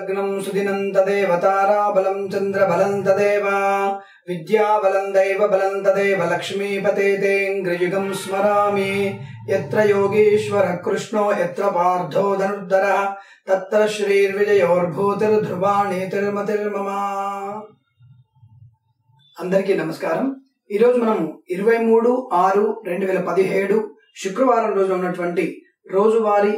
लग्नं सुदिनं तदेव ताराबलं चन्द्रबलं तदेव विद्याबलं दैवबलं तदेव लक्ष्मीपते तेऽङ्घ्रियुगं स्मरामि यत्र योगीश्वरः कृष्णो यत्र पार्थो धनुर्धरः तत्र श्रीर्विजयोर्भूतिर्ध्रुवाणीतिर्मतिर्मम। అందరికీ నమస్కారం। ఈ రోజు మనం 23/6/2017 శుక్రవారం రోజున ఉన్నటువంటి రోజువారీ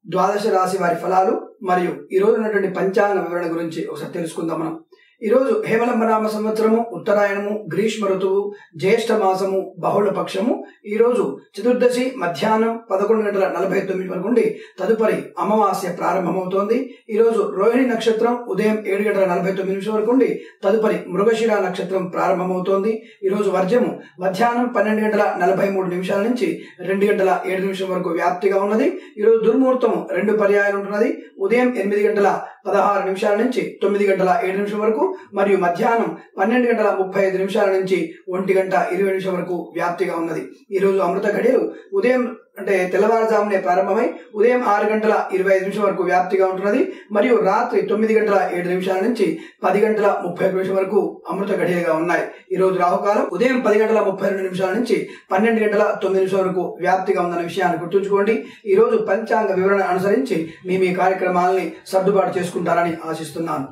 ద్వాదశ రాశి వారి ఫలాలు మరియు ఈ రోజు ఉన్నటువంటి పంచాంగ వివరణ గురించి ఒకసారి తెలుసుకుందాం। మనం ఈ రోజు హేమలంబనామ సంవత్సరము, ఉత్తరాయణము, గ్రీష్మ ఋతువు, జ్యేష్ఠ మాసము, బహుళ పక్షము। ఈ రోజు చతుర్దశి మధ్యాహ్నం 11:49 వరకు ఉండి తదుపరి అమావాస్య ప్రారంభమవుతోంది। ఈ రోజు రోహిణి నక్షత్రం ఉదయం 7:49 వరకు ఉండి తదుపరి మృగశిర నక్షత్రం ప్రారంభమవుతోంది। ఈ రోజు వర్జము మధ్యాహ్నం 12:43 నుంచి 2:07 వరకు వ్యాప్తిగా ఉన్నది। ఈ రోజు దుర్ముహూర్తం 2 పర్యాయాలు ఉంటున్నది। ఉదయం 8:16 నుంచి 9:07 వరకు మరియు మధ్యాహ్నం 12:35 నుంచి 1:20 వరకు వ్యాప్తిగా ఉన్నది। ఈ రోజు అమృత ఘడియలు ఉదయం అంటే తెల్లవారుజామునే ప్రారంభమై ఉదయం 6:25 వరకు వ్యాప్తిగా ఉంటున్నది మరియు రాత్రి 9:07 నుంచి 10:31 వరకు అమృత ఘడియలుగా ఉన్నాయి। ఈ రోజు రాహుకాలం ఉదయం 10:32 నుంచి 12:09 వరకు వ్యాప్తిగా ఉందన్న విషయాన్ని గుర్తుంచుకోండి। ఈ రోజు పంచాంగ వివరణ అనుసరించి మీ కార్యక్రమాలని సర్దుబాటు చేసుకుంటారని ఆశిస్తున్నాను।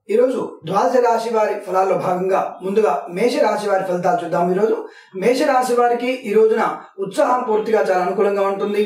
ఈ రోజు ద్వాదశ రాశి వారి ఫలాల్లో భాగంగా ముందుగా మేష రాశి వారి ఫలితాలు చూద్దాం। ఈ రోజు మేష రాశి వారికి ఈ రోజున ఉత్సాహం పూర్తిగా చాలా అనుకూలంగా ఉంటుంది।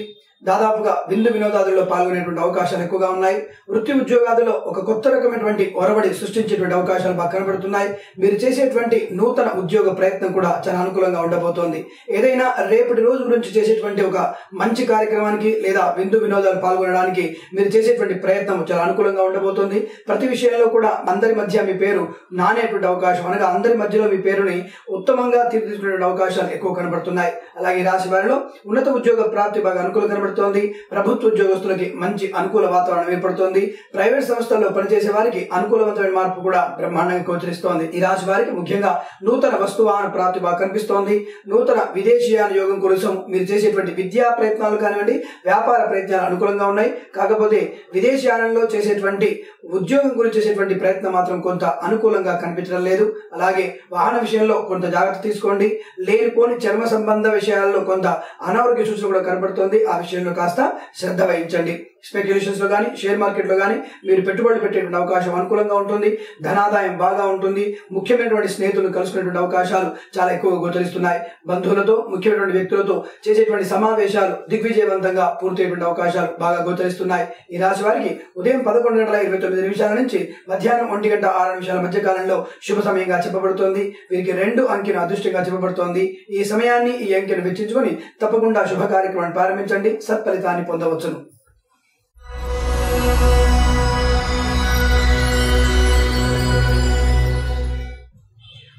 దాదాపుగా విందు వినోదాదుల్లో పాల్గొనేటువంటి అవకాశాలు ఎక్కువగా ఉన్నాయి। వృత్తి ఉద్యోగాదుల్లో ఒక కొత్త రకమైనటువంటి ఒరవడి సృష్టించేటువంటి అవకాశాలు బాగా కనబడుతున్నాయి। మీరు చేసేటువంటి నూతన ఉద్యోగ ప్రయత్నం కూడా చాలా అనుకూలంగా ఉండబోతోంది। ఏదైనా రేపటి రోజు గురించి చేసేటువంటి ఒక మంచి కార్యక్రమానికి లేదా విందు వినోదాలు పాల్గొనడానికి మీరు చేసేటువంటి ప్రయత్నం చాలా అనుకూలంగా ఉండబోతోంది। ప్రతి విషయంలో కూడా అందరి మధ్య మీ పేరు నానేటువంటి అవకాశం, అనగా అందరి మధ్యలో మీ పేరుని ఉత్తమంగా తీర్చిదిద్దేటువంటి అవకాశాలు ఎక్కువ కనబడుతున్నాయి। అలాగే ఈ రాశి వారిలో ఉన్నత ఉద్యోగ ప్రాప్తి బాగా అనుకూలంగా కనబడుతుంది। ప్రభుత్వ ఉద్యోగస్తులకి మంచి అనుకూల వాతావరణం ఏర్పడుతోంది। ప్రైవేట్ సంస్థల్లో పనిచేసే వారికి అనుకూలవంతమైన మార్పు కూడా బ్రహ్మాండంగా గోచరిస్తోంది। ఈ రాశి వారికి ముఖ్యంగా నూతన వస్తువాహన ప్రాప్తి బాగా కనిపిస్తోంది। నూతన విదేశీయాన యోగం కోసం మీరు చేసేటువంటి విద్యా ప్రయత్నాలు కానివ్వండి, వ్యాపార ప్రయత్నాలు అనుకూలంగా ఉన్నాయి। కాకపోతే విదేశీయానంలో చేసేటువంటి ఉద్యోగం గురించి చేసేటువంటి ప్రయత్నం మాత్రం కొంత అనుకూలంగా కనిపించడం లేదు। అలాగే వాహన విషయంలో కొంత జాగ్రత్త తీసుకోండి। లేనిపోని చర్మ సంబంధ విషయాల్లో కొంత అనారోగ్య సూచన కూడా కనబడుతోంది। ఆ విషయంలో కాస్త శ్రద్ధ వహించండి। స్పెక్యులేషన్స్ లో కానీ షేర్ మార్కెట్ లో కానీ మీరు పెట్టుబడులు పెట్టేటువంటి అవకాశం అనుకూలంగా ఉంటుంది। ధనాదాయం బాగా ఉంటుంది। ముఖ్యమైనటువంటి స్నేహితులను కలుసుకునేటువంటి అవకాశాలు చాలా ఎక్కువగా గోచరిస్తున్నాయి। బంధువులతో, ముఖ్యమైనటువంటి వ్యక్తులతో చేసేటువంటి సమావేశాలు దిగ్విజయవంతంగా పూర్తయ్యేటువంటి అవకాశాలు బాగా గోచరిస్తున్నాయి। ఈ రాశి వారికి ఉదయం 11:29 నుంచి మధ్యాహ్నం 1:06 మధ్య కాలంలో శుభ సమయంగా చెప్పబడుతోంది। వీరికి 2 అంకెను అదృష్టంగా చెప్పబడుతోంది। ఈ సమయాన్ని, ఈ అంకెను వెచ్చించుకొని తప్పకుండా శుభ కార్యక్రమాన్ని ప్రారంభించండి, సత్ఫలితాన్ని పొందవచ్చును।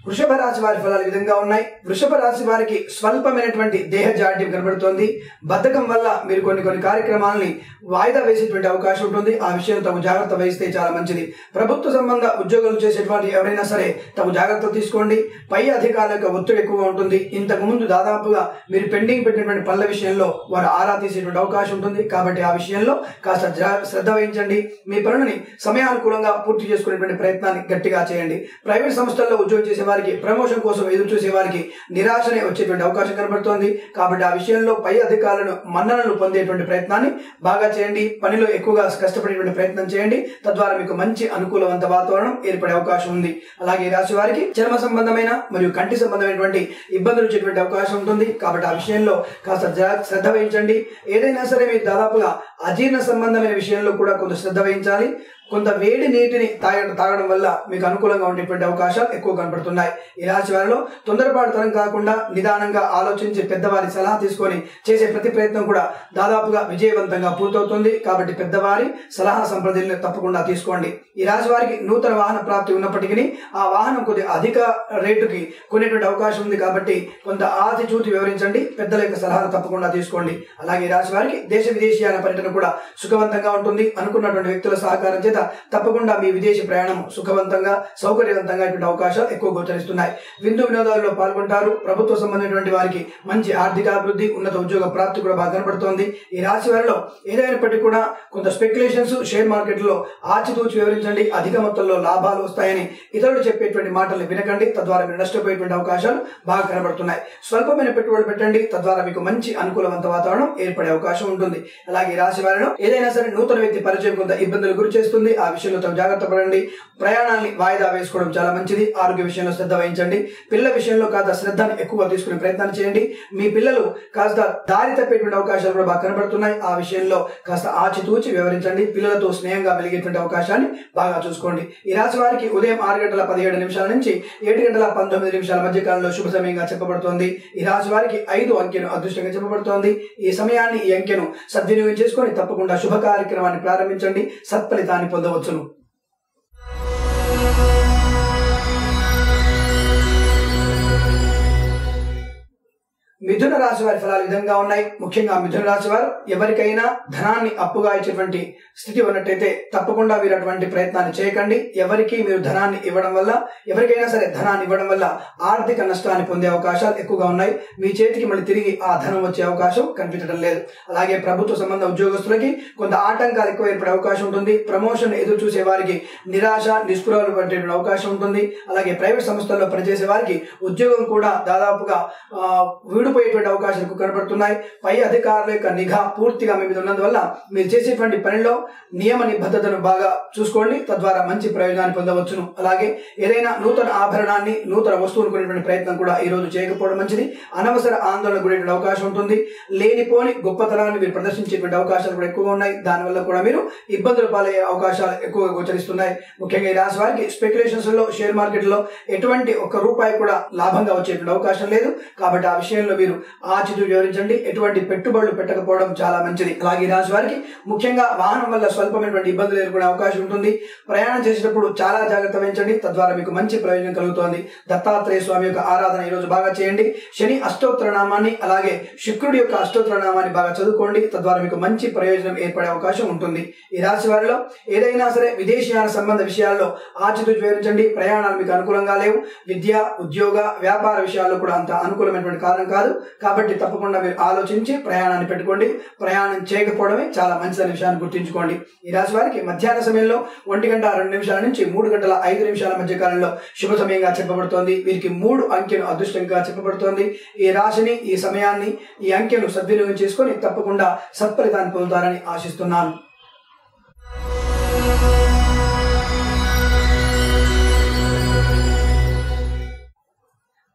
వృషభ రాశి వారి ఫలాలు ఈ విధంగా ఉన్నాయి। వృషభ రాశి వారికి స్వల్పమైనటువంటి దేహ జాడ్యం కనబడుతోంది। బద్ధకం వల్ల మీరు కొన్ని కార్యక్రమాలని వాయిదా వేసేటువంటి అవకాశం ఉంటుంది। ఆ విషయంలో తగు జాగ్రత్త వహిస్తే చాలా మంచిది। ప్రభుత్వ సంబంధ ఉద్యోగాలు చేసేటువంటి ఎవరైనా సరే తగు జాగ్రత్త తీసుకోండి। పై అధికారుల యొక్క ఒత్తిడి ఎక్కువగా ఉంటుంది। ఇంతకు ముందు దాదాపుగా మీరు పెండింగ్ పెట్టినటువంటి పనుల విషయంలో వారు ఆరా తీసేటువంటి అవకాశం ఉంటుంది। కాబట్టి ఆ విషయంలో కాస్త శ్రద్ధ వహించండి। మీ పనులని సమయానుకూలంగా పూర్తి చేసుకునేటువంటి ప్రయత్నాన్ని గట్టిగా చేయండి। ప్రైవేట్ సంస్థల్లో ఉద్యోగం చేసే వారికి ప్రమోషన్ కోసం ఎదురు చూసే వారికి నిరాశనే వచ్చేటువంటి అవకాశం కనబడుతోంది। కాబట్టి ఆ విషయంలో పై అధికారులను మన్ననలు పొందేటువంటి ప్రయత్నాన్ని బాగా చేయండి। పనిలో ఎక్కువగా కష్టపడేటువంటి ప్రయత్నం చేయండి। తద్వారా మీకు మంచి అనుకూలవంత వాతావరణం ఏర్పడే అవకాశం ఉంది। అలాగే ఈ రాశి వారికి చర్మ సంబంధమైన మరియు కంటి సంబంధమైనటువంటి ఇబ్బందులు వచ్చేటువంటి అవకాశం ఉంటుంది। కాబట్టి ఆ విషయంలో కాస్త శ్రద్ధ వహించండి। ఏదైనా సరే మీరు దాదాపుగా అజీర్ణ సంబంధమైన విషయంలో కూడా కొంత శ్రద్ధ వహించాలి। కొంత వేడి నీటిని తాగడం వల్ల మీకు అనుకూలంగా ఉండేటువంటి అవకాశాలు ఎక్కువ కనబడుతున్నాయి। ఈ రాశి వారిలో తొందరపాటుతనం కాకుండా నిదానంగా ఆలోచించి పెద్దవారి సలహా తీసుకొని చేసే ప్రతి ప్రయత్నం కూడా దాదాపుగా విజయవంతంగా పూర్తవుతుంది। కాబట్టి పెద్దవారి సలహా సంప్రదింపులు తప్పకుండా తీసుకోండి। ఈ రాశి వారికి నూతన వాహన ప్రాప్తి ఉన్నప్పటికీ ఆ వాహనం కొద్ది అధిక రేటుకి కొనేటువంటి అవకాశం ఉంది। కాబట్టి కొంత ఆచితూచి వివరించండి। పెద్దల యొక్క సలహాలు తప్పకుండా తీసుకోండి। అలాగే ఈ రాశి వారికి దేశ విదేశీయాన పర్యటన కూడా సుఖవంతంగా ఉంటుంది। అనుకున్నటువంటి వ్యక్తుల సహకారం చేత చేత తప్పకుండా మీ విదేశీ ప్రయాణం సుఖవంతంగా సౌకర్యవంతంగా ఇటువంటి అవకాశాలు ఎక్కువ గోచరిస్తున్నాయి. విందు వినోదాల్లో పాల్గొంటారు. ప్రభుత్వ సంబంధించినటువంటి వారికి మంచి ఆర్థికాభివృద్ధి, ఉన్నత ఉద్యోగ ప్రాప్తి కూడా బాగా కనబడుతోంది. ఈ రాశి వారిలో ఏదైనప్పటికీ కూడా కొంత స్పెక్యులేషన్స్ షేర్ మార్కెట్ లో ఆచితూచి వివరించండి. అధిక మొత్తంలో లాభాలు వస్తాయని ఇతరులు చెప్పేటువంటి మాటలు వినకండి. తద్వారా మీరు నష్టపోయేటువంటి అవకాశాలు బాగా కనబడుతున్నాయి. స్వల్పమైన పెట్టుబడులు పెట్టండి. తద్వారా మీకు మంచి అనుకూలవంత వాతావరణం ఏర్పడే అవకాశం ఉంటుంది. అలాగే ఈ రాశి వారిలో ఏదైనా సరే నూతన వ్యక్తి పరిచయం కొంత ఇబ్బందులు గురి చేస్తుంది. ఆ విషయంలో తమ జాగ్రత్త పడండి. ప్రయాణాన్ని వాయిదా వేసుకోవడం చాలా మంచిది. ఆరోగ్య విషయంలో శ్రద్ధ వహించండి. పిల్లల విషయంలో కాస్త శ్రద్ధను ఎక్కువ తీసుకునే ప్రయత్నం చేయండి. మీ పిల్లలు కాస్త దారి తప్పేటువంటి అవకాశాలు కూడా బాగా కనబడుతున్నాయి. ఆ విషయంలో కాస్త ఆచితూచి వివరించండి. పిల్లలతో స్నేహంగా మెలిగేటువంటి అవకాశాన్ని బాగా చూసుకోండి. ఈ రాశి వారికి ఉదయం 6:17 నుంచి 7:19 మధ్య కాలంలో శుభ సమయంగా చెప్పబడుతోంది. ఈ రాశి వారికి 5 అంకెను అదృష్టంగా చెప్పబడుతోంది. ఈ సమయాన్ని ఈ అంకెను సద్వినియోగం చేసుకొని తప్పకుండా శుభ కార్యక్రమాన్ని ప్రారంభించండి. సత్ఫలితాన్ని పొందవచ్చును. మిథున రాశి వారి ఫలాలు విధంగా ఉన్నాయి. ముఖ్యంగా మిథున రాశి వారు ఎవరికైనా ధనాన్ని అప్పుగా ఇచ్చేటువంటి స్థితి ఉన్నట్టయితే తప్పకుండా మీరు అటువంటి ప్రయత్నాన్ని చేయకండి. ఎవరికి మీరు ధనాన్ని ఇవ్వడం వల్ల, ఎవరికైనా సరే ధనాన్ని ఇవ్వడం వల్ల ఆర్థిక నష్టాన్ని పొందే అవకాశాలు ఎక్కువగా ఉన్నాయి. మీ చేతికి మళ్ళీ తిరిగి ఆ ధనం వచ్చే అవకాశం కనిపించడం లేదు. అలాగే ప్రభుత్వ సంబంధ ఉద్యోగస్తులకి కొంత ఆటంకాలు ఎక్కువ ఏర్పడే అవకాశం ఉంటుంది. ప్రమోషన్ ఎదురు చూసే వారికి నిరాశ నిస్పృహలు పడే అవకాశం ఉంటుంది. అలాగే ప్రైవేట్ సంస్థల్లో పనిచేసే వారికి ఉద్యోగం కూడా దాదాపుగా విడిపోయేటువంటి అవకాశాలు కనబడుతున్నాయి. పై అధికారుల యొక్క నిఘా పూర్తిగా మీ మీద ఉన్నందువల్ల మీరు చేసేటువంటి పనిలో నియమ నిబద్ధతను బాగా చూసుకోండి. తద్వారా మంచి ప్రయోజనాన్ని పొందవచ్చును. అలాగే ఏదైనా నూతన ఆభరణాన్ని, నూతన వస్తువులు కొనేటువంటి ప్రయత్నం కూడా ఈ రోజు చేయకపోవడం మంచిది. అనవసర ఆందోళన గురేటువంటి అవకాశం ఉంటుంది. లేనిపోని గొప్పతనాన్ని మీరు ప్రదర్శించేటువంటి అవకాశాలు కూడా ఎక్కువగా ఉన్నాయి. దానివల్ల కూడా మీరు ఇబ్బందులు పాలయ్యే అవకాశాలు ఎక్కువగా గోచరిస్తున్నాయి. ముఖ్యంగా ఈ రాశి వారికి స్పెక్యులేషన్స్ లో, షేర్ మార్కెట్ లో ఎటువంటి ₹1 కూడా లాభంగా వచ్చేటువంటి అవకాశం లేదు. కాబట్టి ఆ విషయంలో మీరు ఆచితూ వివరించండి. ఎటువంటి పెట్టుబడులు పెట్టకపోవడం చాలా మంచిది. అలాగే ఈ రాశి వారికి ముఖ్యంగా వాహనం వల్ల స్వల్పమైనటువంటి ఇబ్బందులు ఎదుర్కొనే అవకాశం ఉంటుంది. ప్రయాణం చేసేటప్పుడు చాలా జాగ్రత్త వహించండి. తద్వారా మీకు మంచి ప్రయోజనం కలుగుతోంది. దత్తాత్రేయ స్వామి యొక్క ఆరాధన ఈ రోజు బాగా చేయండి. శని అష్టోత్తర నామాన్ని, అలాగే శుక్రుడి యొక్క అష్టోత్తర నామాన్ని బాగా చదువుకోండి. తద్వారా మీకు మంచి ప్రయోజనం ఏర్పడే అవకాశం ఉంటుంది. ఈ రాశి వారిలో ఏదైనా సరే విదేశీయాన సంబంధ విషయాల్లో ఆచితూ వివరించండి. ప్రయాణాలు మీకు అనుకూలంగా లేవు. విద్య, ఉద్యోగ, వ్యాపార విషయాల్లో కూడా అంత అనుకూలమైనటువంటి కారణం కాదు. కాబట్టి తప్పకుండా మీరు ఆలోచించి ప్రయాణాన్ని పెట్టుకోండి. ప్రయాణం చేయకపోవడమే చాలా మంచిదనే విషయాన్ని గుర్తుంచుకోండి. ఈ రాశి వారికి మధ్యాహ్న సమయంలో 1:02 నుంచి 3:05 మధ్య కాలంలో శుభ సమయంగా చెప్పబడుతోంది. వీరికి 3 అంకెను అదృష్టంగా చెప్పబడుతోంది. ఈ రాశిని, ఈ సమయాన్ని, ఈ అంకెను సద్వినియోగం చేసుకొని తప్పకుండా సత్ఫలితాన్ని పొందుతారని ఆశిస్తున్నాను.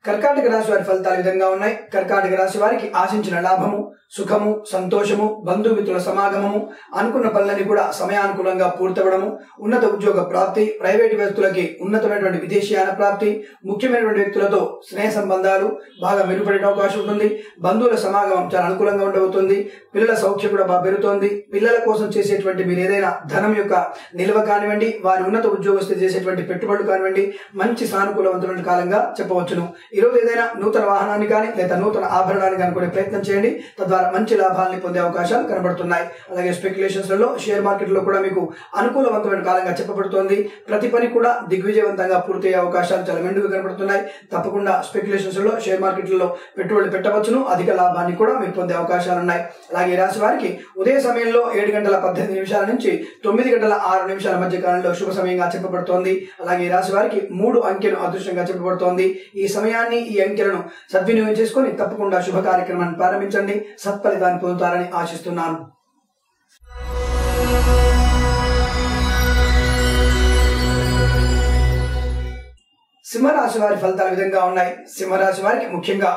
కర్కాటక రాశి వారి ఫలితాలు విధంగా ఉన్నాయి. కర్కాటక రాశి వారికి ఆశించిన లాభము, సుఖము, సంతోషము, బంధుమిత్రుల సమాగమము, అనుకున్న పనులన్నీ కూడా సమయానుకూలంగా పూర్తవడము, ఉన్నత ఉద్యోగ ప్రాప్తి, ప్రైవేటు వ్యక్తులకి ఉన్నతమైనటువంటి విదేశీయాన ప్రాప్తి, ముఖ్యమైనటువంటి వ్యక్తులతో స్నేహ సంబంధాలు బాగా మెరుగుపడే అవకాశం ఉంటుంది. బంధువుల సమాగమం చాలా అనుకూలంగా ఉండబోతుంది. పిల్లల సౌఖ్యం కూడా బాగా పెరుగుతోంది. పిల్లల కోసం చేసేటువంటి మీరు ఏదైనా ధనం యొక్క నిల్వ కానివ్వండి, వారి ఉన్నత ఉద్యోగస్తులు చేసేటువంటి పెట్టుబడులు కానివ్వండి, మంచి సానుకూలవంతమైన కాలంగా చెప్పవచ్చును. ఈ రోజు ఏదైనా నూతన వాహనాన్ని కానీ లేదా నూతన ఆభరణాన్ని కానీ కొనే ప్రయత్నం చేయండి. తద్వారా మంచి లాభాలను పొందే అవకాశాలు కనబడుతున్నాయి. అలాగే స్పెక్యులేషన్స్ లలో, షేర్ మార్కెట్ లో కూడా మీకు అనుకూలవంతమైన కాలంగా చెప్పబడుతోంది. ప్రతి పని కూడా దిగ్విజయవంతంగా పూర్తయ్యే అవకాశాలు చాలా మెండుగా కనబడుతున్నాయి. తప్పకుండా స్పెక్యులేషన్స్ లో, షేర్ మార్కెట్లలో పెట్టుబడులు పెట్టవచ్చును. అధిక లాభాన్ని కూడా మీరు పొందే అవకాశాలు ఉన్నాయి. అలాగే రాశి వారికి ఉదయ సమయంలో 7:18 నుంచి 9:06 మధ్య కాలంలో శుభ సమయంగా చెప్పబడుతోంది. అలాగే రాశి వారికి 3 అంకెను అదృష్టంగా చెప్పబడుతోంది. ఈ సమయాన్ని, ఈ అంకెలను సద్వినియోగం చేసుకొని తప్పకుండా శుభ కార్యక్రమాన్ని ప్రారంభించండి. సత్ఫలితాన్ని పొందుతారని ఆశిస్తున్నాను. సింహరాశి వారి ఫలితాలు విధంగా ఉన్నాయి. సింహరాశి వారికి ముఖ్యంగా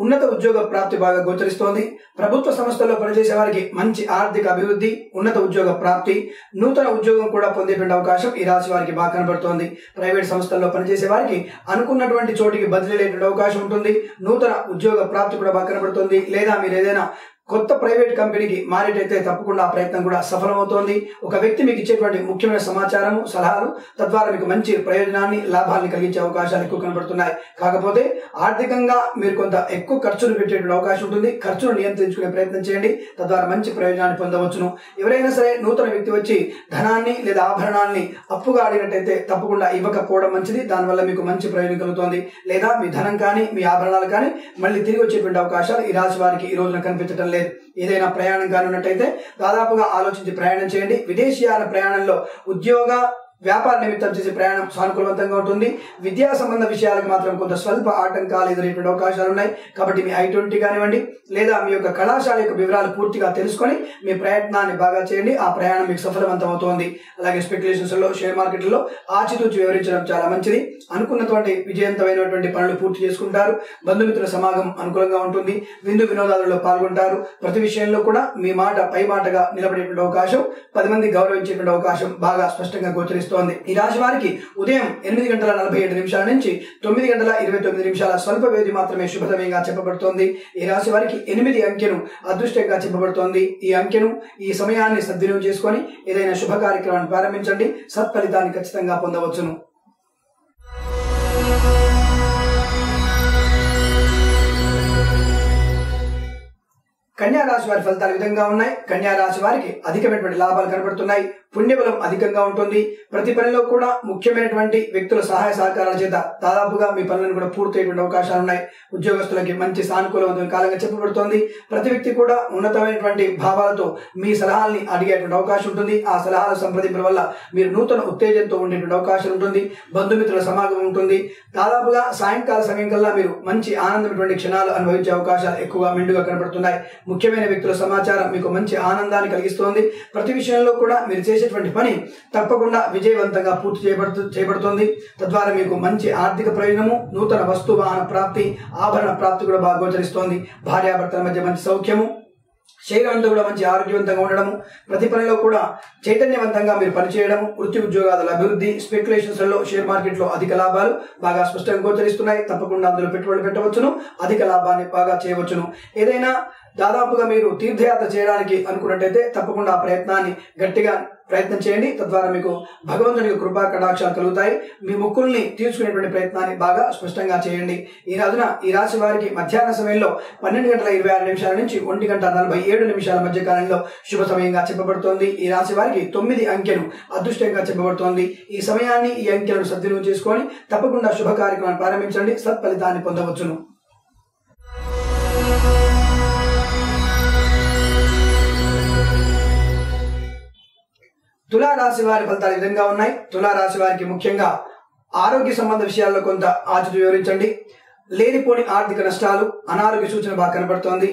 ఉన్నత ఉద్యోగ ప్రాప్తి బాగా గోచరిస్తోంది. ప్రభుత్వ సంస్థల్లో పనిచేసే వారికి మంచి ఆర్థిక అభివృద్ధి, ఉన్నత ఉద్యోగ ప్రాప్తి, నూతన ఉద్యోగం కూడా పొందేటువంటి అవకాశం ఈ రాశి వారికి బాగా కనబడుతోంది. ప్రైవేట్ సంస్థల్లో పనిచేసే వారికి అనుకున్నటువంటి చోటికి బదిలీ అయ్యేటువంటి అవకాశం ఉంటుంది. నూతన ఉద్యోగ ప్రాప్తి కూడా బాగా కనబడుతుంది. లేదా మీరు ఏదైనా కొత్త ప్రైవేట్ కంపెనీకి మారేటైతే తప్పకుండా ఆ ప్రయత్నం కూడా సఫలమవుతోంది. ఒక వ్యక్తి మీకు ఇచ్చేటువంటి ముఖ్యమైన సమాచారము, సలహాలు తద్వారా మీకు మంచి ప్రయోజనాన్ని, లాభాన్ని కలిగించే అవకాశాలు ఎక్కువ కనబడుతున్నాయి. కాకపోతే ఆర్థికంగా మీరు కొంత ఎక్కువ ఖర్చులు పెట్టేటువంటి అవకాశం ఉంటుంది. ఖర్చును నియంత్రించుకునే ప్రయత్నం చేయండి, తద్వారా మంచి ప్రయోజనాన్ని పొందవచ్చును. ఎవరైనా సరే నూతన వ్యక్తి వచ్చి ధనాన్ని లేదా ఆభరణాన్ని అప్పుగా అడిగినట్టయితే తప్పకుండా ఇవ్వకపోవడం మంచిది. దానివల్ల మీకు మంచి ప్రయోజనం కలుగుతోంది. లేదా మీ ధనం కానీ మీ ఆభరణాలు కానీ మళ్ళీ తిరిగి వచ్చేటువంటి అవకాశాలు ఈ రాశి వారికి ఈ రోజున కనిపించడం లేదు. ఏదైనా ప్రయాణం కానున్నట్టయితే దాదాపుగా ఆలోచించి ప్రయాణం చేయండి. విదేశీయాల ప్రయాణంలో ఉద్యోగ వ్యాపార నిమిత్తం చేసే ప్రయాణం సానుకూలవంతంగా ఉంటుంది. విద్యా సంబంధ విషయాలకు మాత్రం కొంత స్వల్ప ఆటంకాలు ఎదురయ్యేటువంటి అవకాశాలు ఉన్నాయి. కాబట్టి మీ I-20 కానివ్వండి లేదా మీ యొక్క కళాశాల యొక్క వివరాలు పూర్తిగా తెలుసుకొని మీ ప్రయత్నాన్ని బాగా చేయండి. ఆ ప్రయాణం మీకు సఫలవంతం అవుతోంది. అలాగే స్పెక్యులేషన్స్ లో, షేర్ మార్కెట్లో ఆచితూచి వివరించడం చాలా మంచిది. అనుకున్నటువంటి విజయవంతమైనటువంటి పనులు పూర్తి చేసుకుంటారు. బంధుమిత్రుల సమాగం అనుకూలంగా ఉంటుంది. విందు వినోదాలలో పాల్గొంటారు. ప్రతి విషయంలో కూడా మీ మాట పై మాటగా నిలబడేటువంటి అవకాశం, 10 మంది గౌరవించేటువంటి అవకాశం బాగా స్పష్టంగా గోచరిస్తుంది. ఈ రాశి వారికి ఉదయం 8:47 నుంచి 9:29 స్వల్ప వ్యవధి మాత్రమే శుభ సమయంగా చెప్పబడుతోంది. ఈ రాశి వారికి 8 అంకెను అదృష్టంగా చెప్పబడుతోంది. ఈ అంకెను, ఈ సమయాన్ని సద్వినియోగం చేసుకొని ఏదైనా శుభ కార్యక్రమాన్ని ప్రారంభించండి. సత్ఫలితాన్ని ఖచ్చితంగా పొందవచ్చును. కన్యా రాశి వారి ఫలితాలు విధంగా ఉన్నాయి. కన్యా రాశి వారికి అధికమైనటువంటి లాభాలు కనబడుతున్నాయి. పుణ్యబలం అధికంగా ఉంటుంది. ప్రతి పనిలో కూడా ముఖ్యమైనటువంటి వ్యక్తుల సహాయ సహకారాల చేత దాదాపుగా మీ పనులను కూడా పూర్తయ్యేటువంటి అవకాశాలు ఉన్నాయి. ఉద్యోగస్తులకి మంచి సానుకూలవంతమైన కాలంగా చెప్పబడుతోంది. ప్రతి వ్యక్తి కూడా ఉన్నతమైనటువంటి భావాలతో మీ సలహాల్ని అడిగేటువంటి అవకాశం ఉంటుంది. ఆ సలహాల సంప్రదింపుల వల్ల మీరు నూతన ఉత్తేజంతో ఉండేటువంటి అవకాశం ఉంటుంది. బంధుమిత్రుల సమాగమం ఉంటుంది. దాదాపుగా సాయంకాల సమయం కల్లా మీరు మంచి ఆనందమైనటువంటి క్షణాలు అనుభవించే అవకాశాలు ఎక్కువగా మెండుగా కనబడుతున్నాయి. ముఖ్యమైన వ్యక్తుల సమాచారం మీకు మంచి ఆనందాన్ని కలిగిస్తోంది. ప్రతి విషయంలో కూడా మీరు చేసేటువంటి పని తప్పకుండా విజయవంతంగా పూర్తి చేయబడుతుంది. తద్వారా మీకు మంచి ఆర్థిక ప్రయోజనము, నూతన వస్తు వాహన ప్రాప్తి, ఆభరణ ప్రాప్తి కూడా బాగా గోచరిస్తోంది. భార్యాభర్తల మధ్య మంచి సౌఖ్యము, శరీరం అంతా కూడా మంచి ఆరోగ్యవంతంగా ఉండడము, ప్రతి పనిలో కూడా చైతన్యవంతంగా మీరు పనిచేయడము, వృత్తి ఉద్యోగాల అభివృద్ధి, స్పెక్యులేషన్స్ లో, షేర్ మార్కెట్ లో అధిక లాభాలు బాగా స్పష్టంగా గోచరిస్తున్నాయి. తప్పకుండా అందులో పెట్టుబడులు పెట్టవచ్చును, అధిక లాభాన్ని బాగా చేయవచ్చును. ఏదైనా దాదాపుగా మీరు తీర్థయాత్ర చేయడానికి అనుకున్నట్టయితే తప్పకుండా ఆ ప్రయత్నాన్ని గట్టిగా ప్రయత్నం చేయండి. తద్వారా మీకు భగవంతుని కృపా కటాక్షాలు కలుగుతాయి. మీ మొక్కుల్ని తీర్చుకునేటువంటి ప్రయత్నాన్ని బాగా స్పష్టంగా చేయండి. ఈ రోజున ఈ రాశి వారికి మధ్యాహ్న సమయంలో 12:26 నుంచి 1:47 మధ్య కాలంలో శుభ సమయంగా చెప్పబడుతోంది. ఈ రాశి వారికి 9 అంకెను అదృష్టంగా చెప్పబడుతోంది. ఈ సమయాన్ని, ఈ అంకెలను సద్వినియోగం చేసుకొని తప్పకుండా శుభ కార్యక్రమాన్ని ప్రారంభించండి. సత్ఫలితాన్ని పొందవచ్చును. తులారాశి వారి ఫలితాలు విధంగా ఉన్నాయి. తులారాశి వారికి ముఖ్యంగా ఆరోగ్య సంబంధ విషయాల్లో కొంత ఆచితూ వివరించండి. లేనిపోని ఆర్థిక నష్టాలు, అనారోగ్య సూచన బాగా కనబడుతోంది.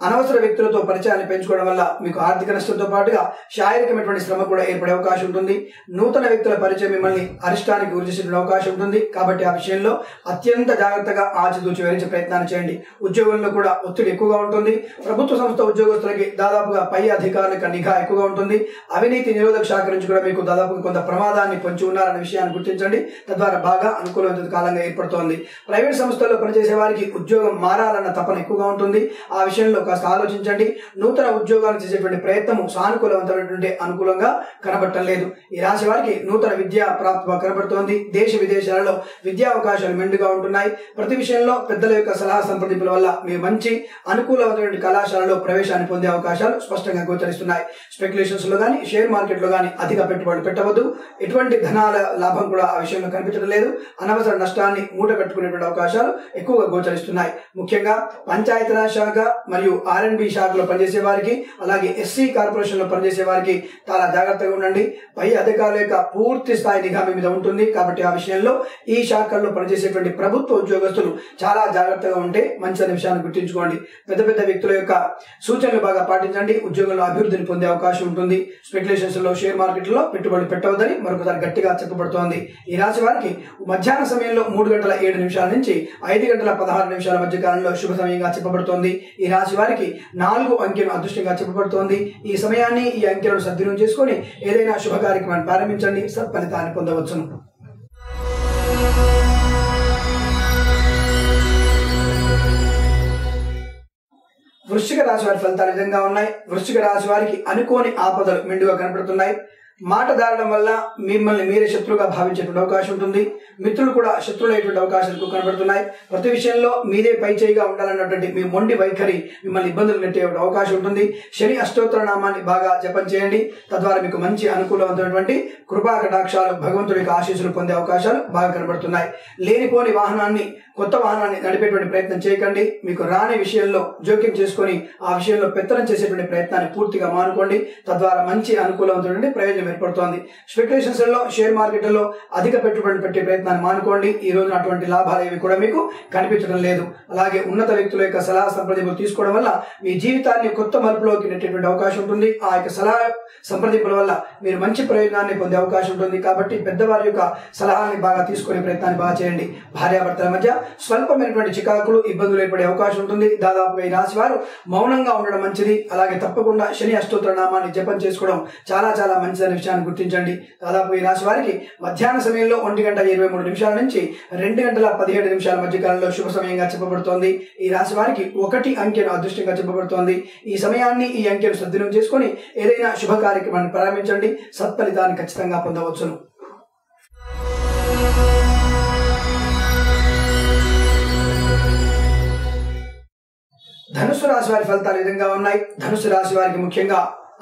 అనవసర వ్యక్తులతో పరిచయాన్ని పెంచుకోవడం వల్ల మీకు ఆర్థిక నష్టంతో పాటుగా శారీరకమైనటువంటి శ్రమ కూడా ఏర్పడే అవకాశం ఉంటుంది. నూతన వ్యక్తుల పరిచయం మిమ్మల్ని అరిష్టానికి గురి చేసే అవకాశం ఉంటుంది. కాబట్టి ఆ విషయంలో అత్యంత జాగ్రత్తగా ఆచితూచి వివరించే ప్రయత్నాన్ని చేయండి. ఉద్యోగంలో కూడా ఒత్తిడి ఎక్కువగా ఉంటుంది. ప్రభుత్వ సంస్థ ఉద్యోగస్తులకి దాదాపుగా పై అధికారుల నిఘా ఎక్కువగా ఉంటుంది. అవినీతి నిరోధక శాఖ నుంచి కూడా మీకు దాదాపుగా కొంత ప్రమాదాన్ని పొంచి ఉన్నారనే విషయాన్ని గుర్తించండి. తద్వారా బాగా అనుకూలమైన కాలంగా ఏర్పడుతోంది. ప్రైవేట్ సంస్థల్లో పనిచేసే వారికి ఉద్యోగం మారాలన్న తపన ఎక్కువగా ఉంటుంది. ఆ విషయంలో కాస్త ఆలోచించండి. నూతన ఉద్యోగాలు చేసేటువంటి ప్రయత్నము సానుకూలవంతమైనటువంటి అనుకూలంగా కనబడటం లేదు. ఈ రాశి వారికి నూతన విద్యా ప్రాప్తి కనబడుతోంది. దేశ విదేశాలలో విద్యా అవకాశాలు మెండుగా ఉంటున్నాయి. ప్రతి విషయంలో పెద్దల యొక్క సలహా సంప్రదింపుల వల్ల మీరు మంచి అనుకూలమైనటువంటి కళాశాలలో ప్రవేశాన్ని పొందే అవకాశాలు స్పష్టంగా గోచరిస్తున్నాయి. స్పెక్యులేషన్స్ లో కానీ, షేర్ మార్కెట్ లో కానీ అధిక పెట్టుబడులు పెట్టవద్దు. ఎటువంటి ధనాల లాభం కూడా ఆ విషయంలో కనిపించడం లేదు. అనవసర నష్టాన్ని మూట కట్టుకునేటువంటి అవకాశాలు ఎక్కువగా గోచరిస్తున్నాయి. ముఖ్యంగా పంచాయతీరాజ్ శాఖ మరియు R&B శాఖలో పనిచేసే వారికి, అలాగే SC కార్పొరేషన్ లో పనిచేసే వారికి చాలా జాగ్రత్తగా ఉండండి. పై అధికారుల యొక్క పూర్తి స్థాయి నిఘా మీ మీద ఉంటుంది. కాబట్టి ఆ విషయంలో ఈ శాఖల్లో పనిచేసేటువంటి ప్రభుత్వ ఉద్యోగస్తులు చాలా జాగ్రత్తగా ఉంటే మంచి విషయాన్ని గుర్తుంచుకోండి. పెద్ద పెద్ద వ్యక్తుల యొక్క సూచనలు బాగా పాటించండి. ఉద్యోగంలో అభివృద్ధిని పొందే అవకాశం ఉంటుంది. స్పెక్యులేషన్స్ లో, షేర్ మార్కెట్ లో పెట్టుబడులు పెట్టవద్దని మరొకసారి గట్టిగా చెప్పబడుతోంది. ఈ రాశి వారికి మధ్యాహ్న సమయంలో 3:07 నుంచి 5:16 మధ్య కాలంలో శుభ సమయంగా చెప్పబడుతోంది. ఈ రాశి వారికి 4 అంకెను అదృష్టంగా చెప్పబడుతోంది. ఈ సమయాన్ని, ఈ అంకెలను సద్వినియోగం చేసుకొని ఏదైనా శుభ కార్యక్రమాన్ని ప్రారంభించండి. సత్ఫలితాన్ని పొందవచ్చును. వృషభ వృశ్చిక రాశి వారి ఫలితాలు ఈ విధంగా ఉన్నాయి. వృశ్చిక రాశి వారికి అనుకోని ఆపదలు మెండుగా కనపడుతున్నాయి. మాట దారడం వల్ల మిమ్మల్ని మీరే శత్రువుగా భావించేటువంటి అవకాశం ఉంటుంది. మిత్రులు కూడా శత్రువులైనటువంటి అవకాశాలు కనబడుతున్నాయి. ప్రతి విషయంలో మీదే పై చేయిగా ఉండాలన్నటువంటి మీ మొండి వైఖరి మిమ్మల్ని ఇబ్బందులు పెట్టే అవకాశం ఉంటుంది. శని అష్టోత్తర నామాన్ని బాగా జపం చేయండి. తద్వారా మీకు మంచి అనుకూలమైనటువంటి కృపా కటాక్షాలు, భగవంతుడి యొక్క ఆశీస్సులు పొందే అవకాశాలు బాగా కనబడుతున్నాయి. లేనిపోని వాహనాన్ని, కొత్త వాహనాన్ని నడిపేటువంటి ప్రయత్నం చేయకండి. మీకు రాని విషయంలో జోక్యం చేసుకొని ఆ విషయంలో పెత్తనం చేసేటువంటి ప్రయత్నాన్ని పూర్తిగా మానుకోండి. తద్వారా మంచి అనుకూలమైనటువంటి ప్రయోజనం ఏర్పడుతోంది. స్పెక్యులేషన్స్ లో, షేర్ మార్కెట్లో అధిక పెట్టుబడులు పెట్టే ప్రయత్నాన్ని మానుకోండి. ఈ రోజున అటువంటి లాభాలు ఏవి కూడా మీకు కనిపించడం లేదు. అలాగే ఉన్నత వ్యక్తుల యొక్క సలహా సంప్రదింపులు తీసుకోవడం వల్ల మీ జీవితాన్ని కొత్త మలుపులోకి నెట్టేటువంటి అవకాశం ఉంటుంది. ఆ యొక్క సలహా సంప్రదింపుల వల్ల మీరు మంచి ప్రయోజనాన్ని పొందే అవకాశం ఉంటుంది. కాబట్టి పెద్దవారి యొక్క సలహాన్ని బాగా తీసుకునే ప్రయత్నాన్ని బాగా చేయండి. భార్యాభర్తల మధ్య స్వల్పమైనటువంటి చికాకులు, ఇబ్బందులు ఏర్పడే అవకాశం ఉంటుంది. దాదాపుగా ఈ రాశి వారు మౌనంగా ఉండడం మంచిది. అలాగే తప్పకుండా శని అష్టోత్తర నామాన్ని జపం చేసుకోవడం చాలా చాలా మంచిదనే విషయాన్ని గుర్తించండి. దాదాపు ఈ రాశి వారికి మధ్యాహ్న సమయంలో 1:23 నుంచి 2:17 మధ్య కాలంలో శుభ సమయంగా చెప్పబడుతోంది. ఈ రాశి వారికి 1 అంకెను అదృష్టంగా చెప్పబడుతోంది. ఈ సమయాన్ని, ఈ అంకెను సద్వినియోగం చేసుకుని ఏదైనా శుభ కార్యక్రమాన్ని ప్రారంభించండి. సత్ఫలితాన్ని ఖచ్చితంగా పొందవచ్చును. ధనుసు రాశి వారి ఫలితాలు ఈ విధంగా ఉన్నాయి. ధనుసు రాశి వారికి ముఖ్యంగా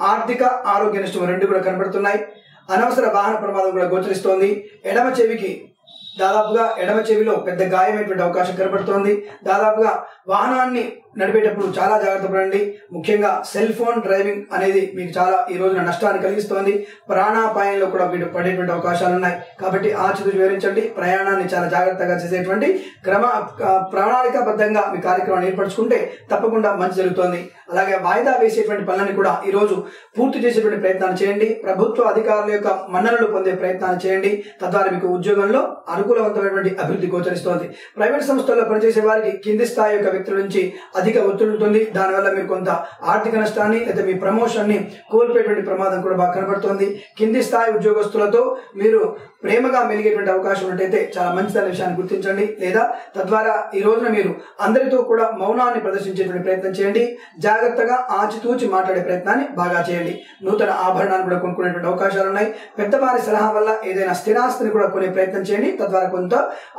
ఆర్థిక, ఆరోగ్య నష్టం రెండు కూడా కనబడుతున్నాయి. అనవసర వాహన ప్రమాదం కూడా గోచరిస్తోంది. ఎడమ చెవిలో పెద్ద గాయమైనటువంటి అవకాశం కనబడుతోంది. దాదాపుగా వాహనాన్ని నడిపేటప్పుడు చాలా జాగ్రత్త పడండి. ముఖ్యంగా సెల్ ఫోన్ డ్రైవింగ్ అనేది మీకు చాలా ఈ రోజున నష్టాన్ని కలిగిస్తోంది. ప్రాణాపాయంలో కూడా వీడు పడేటువంటి అవకాశాలు ఉన్నాయి. కాబట్టి ఆచితూచి వివరించండి. ప్రయాణాన్ని చాలా జాగ్రత్తగా చేసేటువంటి ప్రణాళికాబద్ధంగా మీ కార్యక్రమాన్ని ఏర్పరచుకుంటే తప్పకుండా మంచి జరుగుతోంది. అలాగే వాయిదా వేసేటువంటి పనులను కూడా ఈ రోజు పూర్తి చేసేటువంటి ప్రయత్నాన్ని చేయండి. ప్రభుత్వ అధికారుల యొక్క మన్ననలు పొందే ప్రయత్నాన్ని చేయండి. తద్వారా మీకు ఉద్యోగంలో అనుకూలవంతమైనటువంటి అభివృద్ధి గోచరిస్తోంది. ప్రైవేట్ సంస్థల్లో పనిచేసే వారికి కింది స్థాయి యొక్క వ్యక్తుల నుంచి అధిక ఒత్తిడి ఉంటుంది. దానివల్ల మీరు కొంత ఆర్థిక నష్టాన్ని లేదా మీ ప్రమోషన్ ని కోల్పోయేటువంటి ప్రమాదం కూడా బాగా కనబడుతోంది. కింది స్థాయి ఉద్యోగస్తులతో మీరు ప్రేమగా మెలిగేటువంటి అవకాశం ఉన్నట్టయితే చాలా మంచిదనే విషయాన్ని గుర్తించండి. లేదా తద్వారా ఈ రోజున మీరు అందరితో కూడా మౌనాన్ని ప్రదర్శించేటువంటి ప్రయత్నం చేయండి. జాగ్రత్తగా ఆచితూచి మాట్లాడే ప్రయత్నాన్ని బాగా చేయండి. నూతన ఆభరణాన్ని కూడా కొనుక్కునేటువంటి అవకాశాలు ఉన్నాయి. పెద్దవారి సలహా వల్ల ఏదైనా స్థిరాస్తిని కూడా కొనే ప్రయత్నం చేయండి. తద్వారా కొంత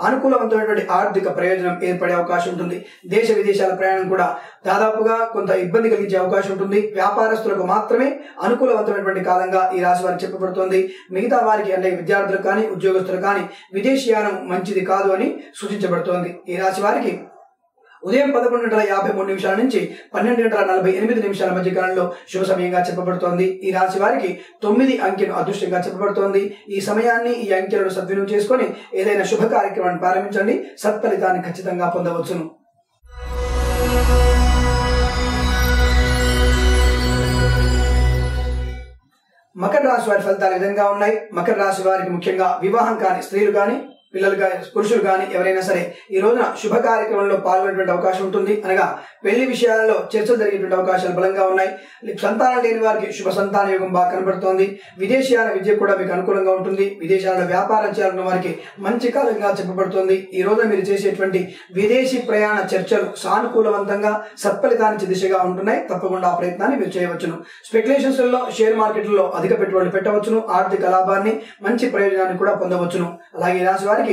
అనుకూలవంతమైనటువంటి ఆర్థిక ప్రయోజనం ఏర్పడే అవకాశం ఉంటుంది. దేశ విదేశాల ప్రయాణం కూడా దాదాపుగా కొంత ఇబ్బంది కలిగించే అవకాశం ఉంటుంది. వ్యాపారస్తులకు మాత్రమే అనుకూలవంతమైనటువంటి కాలంగా ఈ రాశి వారికి చెప్పబడుతోంది. మిగతా వారికి అంటే విద్యార్థులకు కానీ, ఉద్యోగస్తులు కానీ విదేశీయానం మంచిది కాదు అని సూచించబడుతోంది. ఈ రాశి వారికి ఉదయం 11:53 నుంచి 12:48 మధ్య కాలంలో శుభ సమయంగా చెప్పబడుతోంది. ఈ రాశి వారికి 9 అంకెను అదృష్టంగా చెప్పబడుతోంది. ఈ సమయాన్ని, ఈ అంకెలను సద్వినియోగం చేసుకుని ఏదైనా శుభ కార్యక్రమాన్ని ప్రారంభించండి. సత్ఫలితాన్ని ఖచ్చితంగా పొందవచ్చును. మకర రాశి వారి ఫలితాలు ఈ విధంగా ఉన్నాయి. మకర రాశి వారికి ముఖ్యంగా వివాహం కాని స్త్రీలు కానీ, పిల్లలు కానీ, పురుషులు కానీ ఎవరైనా సరే ఈ రోజున శుభ కార్యక్రమంలో పాల్గొనేటువంటి అవకాశం ఉంటుంది. అనగా పెళ్లి విషయాల్లో చర్చలు జరిగేటువంటి అవకాశాలు బలంగా ఉన్నాయి. సంతానం లేని వారికి శుభ సంతాన యోగం బాగా కనబడుతోంది. విదేశీయాల విద్య కూడా మీకు అనుకూలంగా ఉంటుంది. విదేశాలలో వ్యాపారం చేయాలన్న వారికి మంచి కాలంగా చెప్పబడుతోంది. ఈ రోజున మీరు చేసేటువంటి విదేశీ ప్రయాణ చర్చలు సానుకూలవంతంగా సత్ఫలితానికి దిశగా ఉంటున్నాయి. తప్పకుండా ఆ ప్రయత్నాన్ని మీరు చేయవచ్చును. స్పెక్యులేషన్స్ లో, షేర్ మార్కెట్లలో అధిక పెట్టుబడులు పెట్టవచ్చును. ఆర్థిక లాభాన్ని, మంచి ప్రయోజనాన్ని కూడా పొందవచ్చును. అలాగే ఈ రాశి వారికి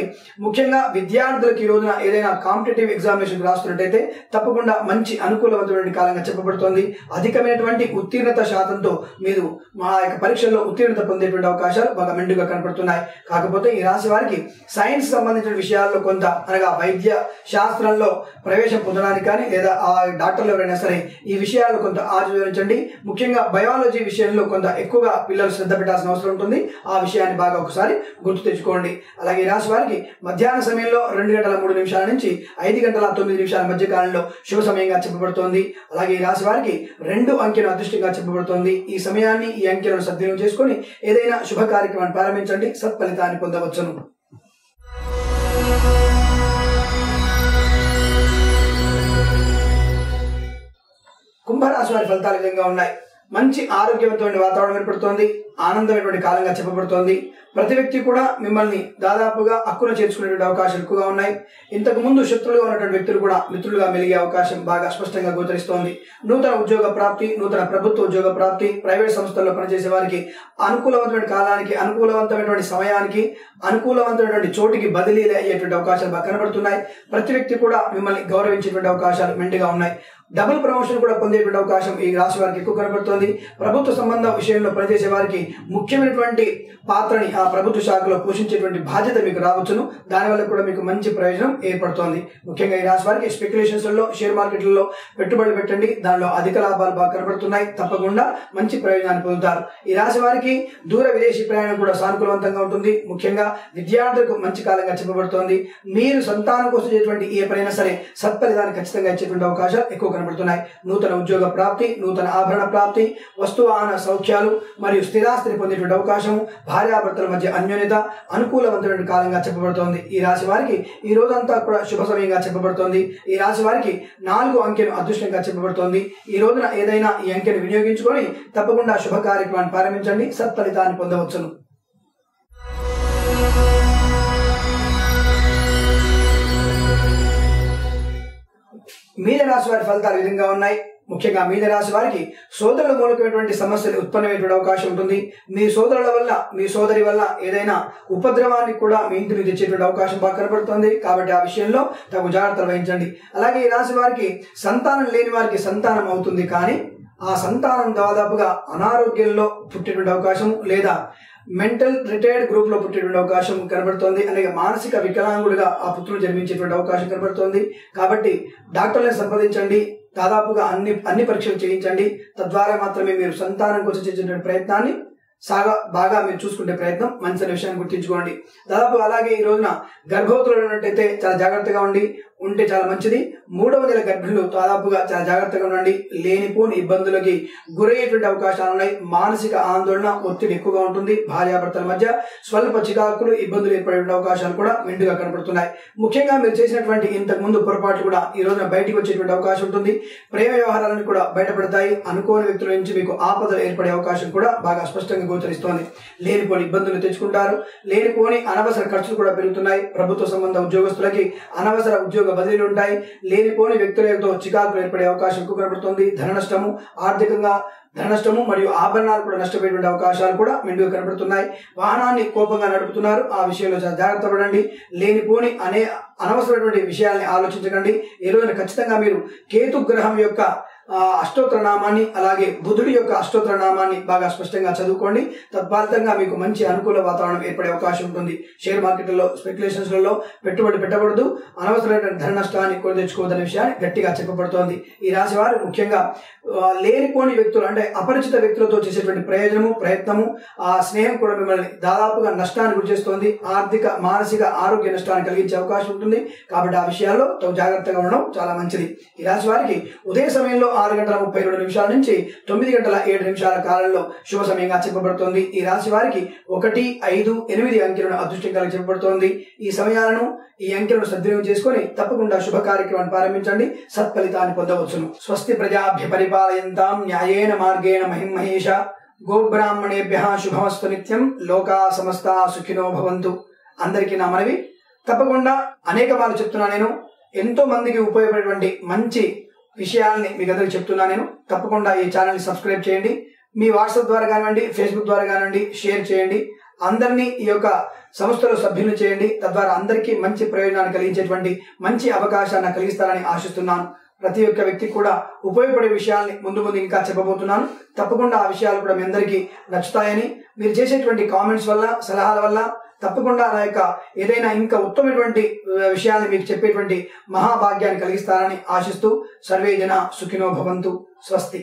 ముఖ్యంగా విద్యార్థులకు ఈ రోజున ఏదైనా కాంపిటేటివ్ ఎగ్జామినేషన్ రాస్తున్నట్టయితే తప్పకుండా మంచి అనుకూలవంతమైన కాలంగా చెప్పబడుతోంది. అధికమైనటువంటి ఉత్తీర్ణత శాతంతో మీరు మా యొక్క పరీక్షల్లో ఉత్తీర్ణత పొందేటువంటి అవకాశాలు బాగా మెండుగా కనపడుతున్నాయి. కాకపోతే ఈ రాశి వారికి సైన్స్ సంబంధించిన విషయాల్లో కొంత, అనగా వైద్య శాస్త్రంలో ప్రవేశం పొందడానికి కానీ, లేదా ఆ డాక్టర్లు ఎవరైనా సరే ఈ విషయాలు కొంత ఆచరించండి. ముఖ్యంగా బయాలజీ విషయంలో కొంత ఎక్కువగా పిల్లలు శ్రద్ధ పెట్టాల్సిన అవసరం ఉంటుంది. ఆ విషయాన్ని బాగా ఒకసారి గుర్తు తెచ్చుకోండి. అలాగే ఈ రాశి వారికి మధ్యాహ్న సమయంలో 2:03 నుంచి 5:09 మధ్య కాలంలో శుభ సమయంగా చెప్పబడుతోంది. అలాగే ఈ రాశి వారికి 2 అంకెను అదృష్టంగా చెప్పబడుతోంది. ఈ సమయాన్ని, ఈ అంకెలను సద్వినియోగం చేసుకుని ఏదైనా శుభ కార్యక్రమాన్ని ప్రారంభించండి. సత్ఫలితాన్ని పొందవచ్చును. కుంభరాశి వారి ఫలితాలు ఈ విధంగా ఉన్నాయి. మంచి ఆరోగ్యవంతమైన వాతావరణం ఏర్పడుతోంది. ఆనందమైనటువంటి కాలంగా చెప్పబడుతోంది. ప్రతి వ్యక్తి కూడా మిమ్మల్ని దాదాపుగా హక్కున చేర్చుకునేటువంటి అవకాశాలు ఎక్కువగా ఉన్నాయి. ఇంతకు ముందు శత్రులుగా ఉన్నటువంటి వ్యక్తులు కూడా మిత్రులుగా మెలిగే అవకాశం బాగా స్పష్టంగా గోచరిస్తోంది. నూతన ఉద్యోగ ప్రాప్తి, నూతన ప్రభుత్వ ఉద్యోగ ప్రాప్తి, ప్రైవేట్ సంస్థల్లో పనిచేసే వారికి అనుకూలవంతమైన కాలానికి, అనుకూలవంతమైనటువంటి సమయానికి, అనుకూలవంతమైనటువంటి చోటికి బదిలీలు అయ్యేటువంటి అవకాశాలు బాగా కనబడుతున్నాయి. ప్రతి వ్యక్తి కూడా మిమ్మల్ని గౌరవించేటువంటి అవకాశాలు మెండుగా ఉన్నాయి. డబుల్ ప్రమోషన్ కూడా పొందేటువంటి అవకాశం ఈ రాశి వారికి ఎక్కువ కనబడుతోంది. ప్రభుత్వ సంబంధ విషయంలో పనిచేసే వారికి ముఖ్యమైనటువంటి పాత్రని ఆ ప్రభుత్వ శాఖలో పోషించేటువంటి బాధ్యత మీకు రావచ్చును. దానివల్ల కూడా మీకు మంచి ప్రయోజనం ఏర్పడుతోంది. ముఖ్యంగా ఈ రాశి వారికి స్పెక్యులేషన్స్ లో, షేర్ మార్కెట్లలో పెట్టుబడులు పెట్టండి. దానిలో అధిక లాభాలు బాగా కనబడుతున్నాయి. తప్పకుండా మంచి ప్రయోజనాన్ని పొందుతారు. ఈ రాశి వారికి దూర విదేశీ ప్రయాణం కూడా సానుకూలవంతంగా ఉంటుంది. ముఖ్యంగా విద్యార్థులకు మంచి కాలంగా చెప్పబడుతోంది. మీరు సంతానం కోసం చేసేటువంటి ఏ పనైనా సరే సత్ఫలితాన్ని ఖచ్చితంగా ఇచ్చేటువంటి అవకాశాలు ఎక్కువ కనబడుతున్నాయి. నూతన ఉద్యోగ ప్రాప్తి, నూతన ఆభరణ ప్రాప్తి, వస్తువాహన సౌఖ్యాలు మరియు స్థిరాస్తిని పొందేటువంటి అవకాశము, భార్యాభర్తల మధ్య అన్యోన్యత, అనుకూలవంతమైన కాలంగా చెప్పబడుతోంది. ఈ రాశి వారికి ఈ రోజంతా కూడా శుభ సమయంగా చెప్పబడుతోంది. ఈ రాశి వారికి 4 అంకెను అదృష్టంగా చెప్పబడుతోంది. ఈ రోజున ఏదైనా ఈ అంకెను వినియోగించుకొని తప్పకుండా శుభ కార్యక్రమాన్ని ప్రారంభించండి. సత్ఫలితాన్ని పొందవచ్చును. మీన రాశి వారి ఫలితాలు ఈ విధంగా ఉన్నాయి. ముఖ్యంగా మీన రాశి వారికి సోదరుల మూలకమైనటువంటి సమస్యలు ఉత్పన్నమయ్యేటువంటి అవకాశం ఉంటుంది. మీ సోదరుల వల్ల, మీ సోదరి వల్ల ఏదైనా ఉపద్రవాన్ని కూడా మీ ఇంటి మీద తెచ్చేటువంటి అవకాశం బాగా కనబడుతుంది. కాబట్టి ఆ విషయంలో తగు జాగ్రత్తలు వహించండి. అలాగే ఈ రాశి వారికి సంతానం లేని వారికి సంతానం అవుతుంది. కానీ ఆ సంతానం దాదాపుగా అనారోగ్యంలో పుట్టేటువంటి అవకాశం లేదా మెంటల్ రిటైర్డ్ గ్రూప్ లో పుట్టేటువంటి అవకాశం కనబడుతోంది. అలాగే మానసిక వికలాంగుడిగా ఆ పుత్రులు జన్మించేటువంటి అవకాశం కనబడుతోంది. కాబట్టి డాక్టర్లను సంప్రదించండి. దాదాపుగా అన్ని పరీక్షలు చేయించండి. తద్వారా మాత్రమే మీరు సంతానం కోసం చేసేటువంటి ప్రయత్నాన్ని బాగా మీరు చూసుకునే ప్రయత్నం మంచి విషయాన్ని గుర్తించుకోండి. దాదాపు అలాగే ఈ రోజున గర్భవతులు ఉన్నట్టయితే చాలా జాగ్రత్తగా ఉంటే చాలా మంచిది. 3వ నెల గర్భిణులు దాదాపుగా చాలా జాగ్రత్తగా ఉండండి. లేనిపోని ఇబ్బందులకి గురయ్యేటువంటి అవకాశాలు ఉన్నాయి. మానసిక ఆందోళన, ఒత్తిడి ఎక్కువగా ఉంటుంది. భార్యాభర్తల మధ్య స్వల్ప చికాకులు, ఇబ్బందులు ఏర్పడే అవకాశాలు కూడా మెండుగా కనబడుతున్నాయి. ముఖ్యంగా మీరు చేసినటువంటి ఇంతకు ముందు పొరపాట్లు కూడా ఈ రోజున బయటికి వచ్చేటువంటి అవకాశం ఉంటుంది. ప్రేమ వ్యవహారాలను కూడా బయటపడతాయి. అనుకోని వ్యక్తుల నుంచి మీకు ఆపదలు ఏర్పడే అవకాశం కూడా బాగా స్పష్టంగా గోచరిస్తోంది. లేనిపోని ఇబ్బందులు తెచ్చుకుంటారు. లేనిపోని అనవసర ఖర్చులు కూడా పెరుగుతున్నాయి. ప్రభుత్వ సంబంధ ఉద్యోగస్తులకి అనవసర ఉద్యోగ బదిలీలు ఉంటాయి. లేనిపోని వ్యక్తులతో చికాకులు ఏర్పడే అవకాశం ఎక్కువ కనబడుతుంది. ధన నష్టము, ఆర్థికంగా ధన నష్టము మరియు ఆభరణాలు కూడా నష్టపోయేటువంటి అవకాశాలు కూడా మెండుగా కనబడుతున్నాయి. వాహనాన్ని కోపంగా నడుపుతున్నారు. ఆ విషయంలో చాలా జాగ్రత్త పడండి. లేనిపోని అనవసరమైనటువంటి విషయాల్ని ఆలోచించకండి. ఈ రోజున ఖచ్చితంగా మీరు కేతు గ్రహం యొక్క అష్టోత్తర నామాన్ని, అలాగే బుధుడి యొక్క అష్టోత్తర నామాన్ని బాగా స్పష్టంగా చదువుకోండి. తత్ఫలితంగా మీకు మంచి అనుకూల వాతావరణం ఏర్పడే అవకాశం ఉంటుంది. షేర్ మార్కెట్లలో, స్పెక్యులేషన్స్లలో పెట్టుబడి పెట్టకూడదు. అనవసరమైన ధన నష్టాన్ని కొని తెచ్చుకోవద్దనే విషయాన్ని గట్టిగా చెప్పబడుతోంది. ఈ రాశి వారు ముఖ్యంగా లేనిపోని వ్యక్తులు, అంటే అపరిచిత వ్యక్తులతో చేసేటువంటి ప్రయత్నము, ఆ స్నేహం కూడా మిమ్మల్ని దాదాపుగా నష్టాన్ని గురి చేస్తోంది. ఆర్థిక, మానసిక, ఆరోగ్య నష్టాన్ని కలిగించే అవకాశం ఉంటుంది. కాబట్టి ఆ విషయాల్లో జాగ్రత్తగా ఉండడం చాలా మంచిది. ఈ రాశి వారికి ఉదయ సమయంలో 6:32 నుంచి 9:07 కాలంలో శుభ సమయంగా చెప్పబడుతోంది. ఈ రాశి వారికి 1, 5, 8 అంకెలను అదృష్టంగా చెప్పబడుతోంది. ఈ సమయాలను, ఈ అంకెలను సద్వినియోగం చేసుకుని తప్పకుండా శుభ కార్యక్రమాన్ని ప్రారంభించండి. సత్ఫలితాన్ని పొందవచ్చును. స్వస్తి ప్రజాభ్య పరిపాలయంతాం న్యాయేన మార్గేణ మహిమహేష. గోబ్రాహ్మణేభ్యః శుభమస్తు నిత్యం. లోకా సమస్తా సుఖినో భవంతు. అందరికీ నా మనవి. తప్పకుండా అనేక మార్లు చెప్తున్నా, నేను ఎంతో మందికి ఉపయోగపడేటువంటి మంచి విషయాల్ని మీకు అందరికీ చెప్తున్నా. నేను తప్పకుండా ఈ ఛానల్ని సబ్స్క్రైబ్ చేయండి. మీ వాట్సాప్ ద్వారా కానివ్వండి, ఫేస్బుక్ ద్వారా కానివ్వండి, షేర్ చేయండి. అందరినీ ఈ యొక్క సంస్థలో సభ్యులు చేయండి. తద్వారా అందరికీ మంచి ప్రయోజనాన్ని కలిగించేటువంటి మంచి అవకాశాన్ని కలిగిస్తారని ఆశిస్తున్నాను. ప్రతి ఒక్క వ్యక్తికి కూడా ఉపయోగపడే విషయాల్ని ముందు ఇంకా చెప్పబోతున్నాను. తప్పకుండా ఆ విషయాలు కూడా మీ అందరికీ నచ్చుతాయని, మీరు చేసేటువంటి కామెంట్స్ వల్ల, సలహాల వల్ల తప్పకుండా నా యొక్క ఏదైనా ఇంకా ఉత్తమమైనటువంటి విషయాన్ని మీకు చెప్పేటువంటి మహాభాగ్యాన్ని కలిగిస్తారని ఆశిస్తూ సర్వే జన సుఖినో భవంతు. స్వస్తి.